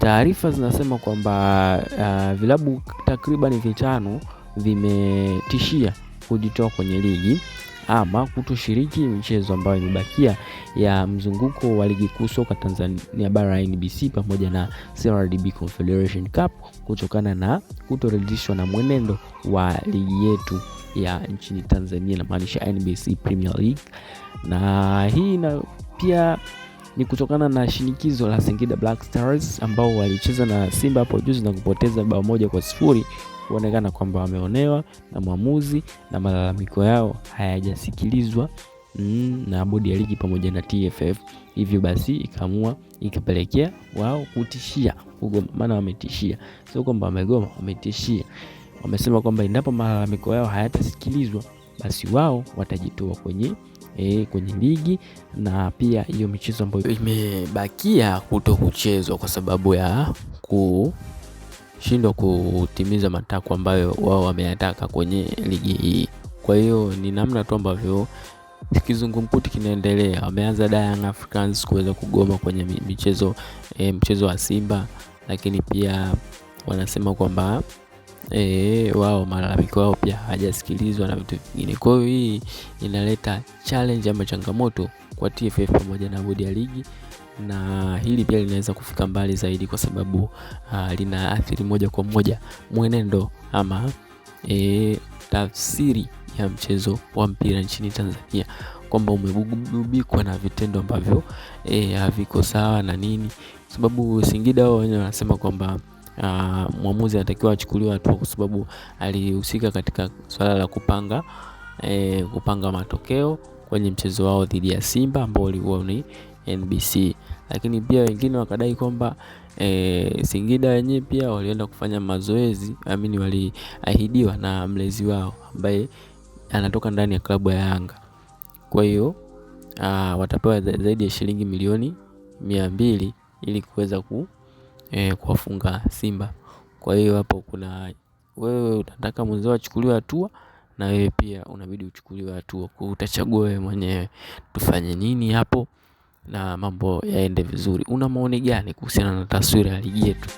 Taarifa zinasema kwamba vilabu takriban vitano vimetishia kujitoa kwenye ligi ama kutoshiriki michezo ambayo imebakia ya mzunguko wa ligi kuu soka Tanzania bara NBC pamoja na CRDB Confederation Cup kutokana na kutoridhishwa na mwenendo wa ligi yetu ya nchini Tanzania, na maanisha NBC Premier League. Na hii pia ni kutokana na shinikizo la Singida Black Stars ambao walicheza na Simba hapo juzi na kupoteza bao 1-0, kuonekana kwamba wameonewa na mwamuzi na malalamiko yao hayajasikilizwa na bodi ya ligi pamoja na TFF. Hivyo basi ikapelekea wao kutishia kugoma. Maana wametishia, sio kwamba wamegoma, wametishia. Wamesema kwamba endapo malalamiko yao hayatasikilizwa basi wao watajitoa kwenye ligi, na pia hiyo michezo ambayo imebakia kutokuchezwa kwa sababu ya kushindwa kutimiza matakwa ambayo wao wameyataka kwenye ligi hii. Kwa hiyo ni namna tu ambavyo kizungumkuti kinaendelea. Wameanza Young Africans kuweza kugoma kwenye mchezo wa Simba, lakini pia wanasema kwamba wao malalamiko yao pia hajasikilizwa na vitu vingine. Kwa hiyo hii inaleta challenge ama changamoto kwa TFF pamoja na bodi ya ligi, na hili pia linaweza kufika mbali zaidi kwa sababu linaathiri moja kwa moja mwenendo ama tafsiri ya mchezo wa mpira nchini Tanzania, kwamba umegubikwa na vitendo ambavyo haviko sawa na nini. Sababu Singida wao wenyewe wanasema kwamba mwamuzi anatakiwa achukuliwe hatua kwa sababu alihusika katika swala la kupanga matokeo kwenye mchezo wao dhidi ya Simba ambao ulikuwa ni NBC. Lakini pia wengine wakadai kwamba Singida wenyewe pia walienda kufanya mazoezi, waliahidiwa na mlezi wao ambaye anatoka ndani ya klabu ya Yanga. Kwa hiyo watapewa zaidi ya shilingi milioni 200 ili kuweza kuwafunga Simba. Kwa hiyo hapo kuna wewe unataka mwenzao achukuliwe hatua, na wewe pia unabidi uchukuliwe hatua. Utachagua wewe mwenyewe tufanye nini hapo na mambo yaende vizuri. Una maoni gani kuhusiana na taswira ya ligi yetu?